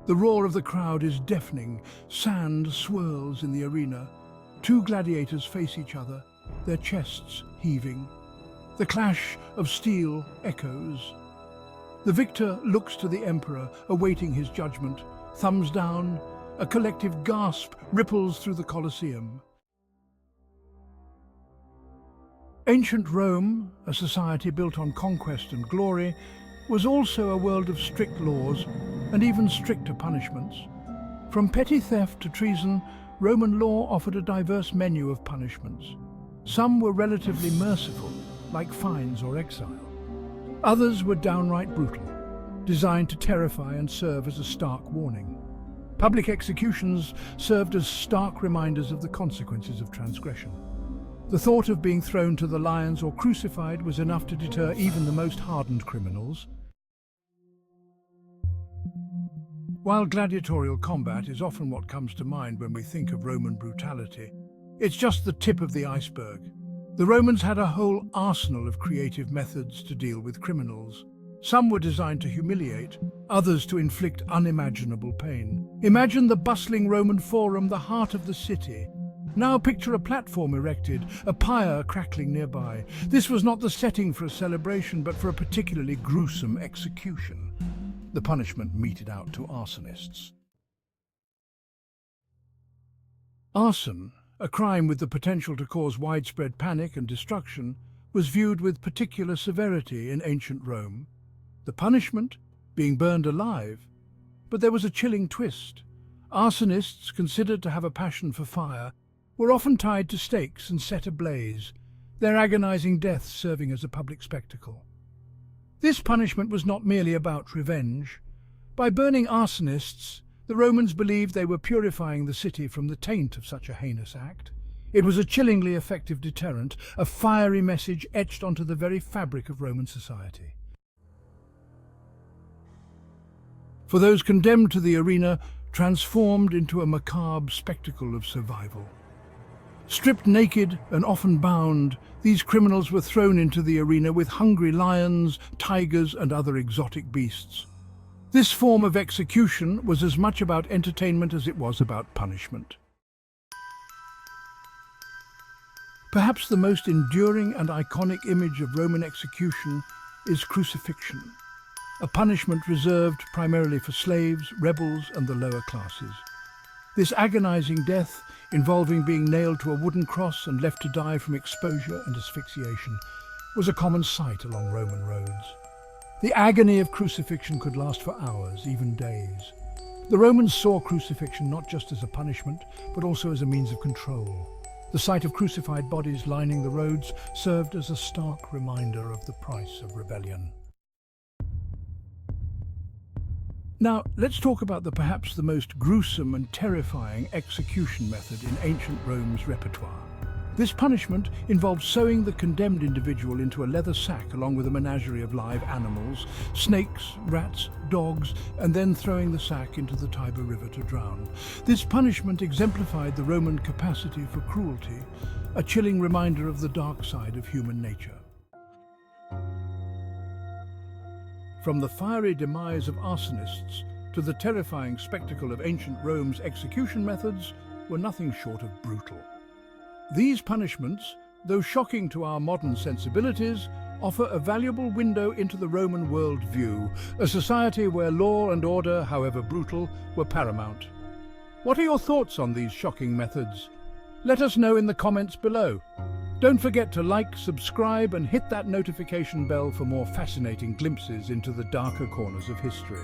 The roar of the crowd is deafening. Sand swirls in the arena. Two gladiators face each other, their chests heaving. The clash of steel echoes. The victor looks to the emperor, awaiting his judgment. Thumbs down, a collective gasp ripples through the Colosseum. Ancient Rome, a society built on conquest and glory, was also a world of strict laws and even stricter punishments. From petty theft to treason, Roman law offered a diverse menu of punishments. Some were relatively merciful, like fines or exile. Others were downright brutal, designed to terrify and serve as a stark warning. Public executions served as stark reminders of the consequences of transgression. The thought of being thrown to the lions or crucified was enough to deter even the most hardened criminals. While gladiatorial combat is often what comes to mind when we think of Roman brutality, it's just the tip of the iceberg. The Romans had a whole arsenal of creative methods to deal with criminals. Some were designed to humiliate, others to inflict unimaginable pain. Imagine the bustling Roman Forum, the heart of the city. Now picture a platform erected, a pyre crackling nearby. This was not the setting for a celebration, but for a particularly gruesome execution. The punishment meted out to arsonists. Arson, a crime with the potential to cause widespread panic and destruction, was viewed with particular severity in ancient Rome. The punishment, being burned alive. But there was a chilling twist. Arsonists, considered to have a passion for fire, were often tied to stakes and set ablaze, their agonizing deaths serving as a public spectacle. This punishment was not merely about revenge. By burning arsonists, the Romans believed they were purifying the city from the taint of such a heinous act. It was a chillingly effective deterrent, a fiery message etched onto the very fabric of Roman society. For those condemned to the arena, transformed into a macabre spectacle of survival. Stripped naked and often bound, these criminals were thrown into the arena with hungry lions, tigers, and other exotic beasts. This form of execution was as much about entertainment as it was about punishment. Perhaps the most enduring and iconic image of Roman execution is crucifixion, a punishment reserved primarily for slaves, rebels, and the lower classes. This agonizing death, involving being nailed to a wooden cross and left to die from exposure and asphyxiation, was a common sight along Roman roads. The agony of crucifixion could last for hours, even days. The Romans saw crucifixion not just as a punishment, but also as a means of control. The sight of crucified bodies lining the roads served as a stark reminder of the price of rebellion. Now, let's talk about perhaps the most gruesome and terrifying execution method in ancient Rome's repertoire. This punishment involved sewing the condemned individual into a leather sack along with a menagerie of live animals, snakes, rats, dogs, and then throwing the sack into the Tiber River to drown. This punishment exemplified the Roman capacity for cruelty, a chilling reminder of the dark side of human nature. From the fiery demise of arsonists to the terrifying spectacle of ancient Rome's execution methods were nothing short of brutal. These punishments, though shocking to our modern sensibilities, offer a valuable window into the Roman worldview, a society where law and order, however brutal, were paramount. What are your thoughts on these shocking methods? Let us know in the comments below. Don't forget to like, subscribe, and hit that notification bell for more fascinating glimpses into the darker corners of history.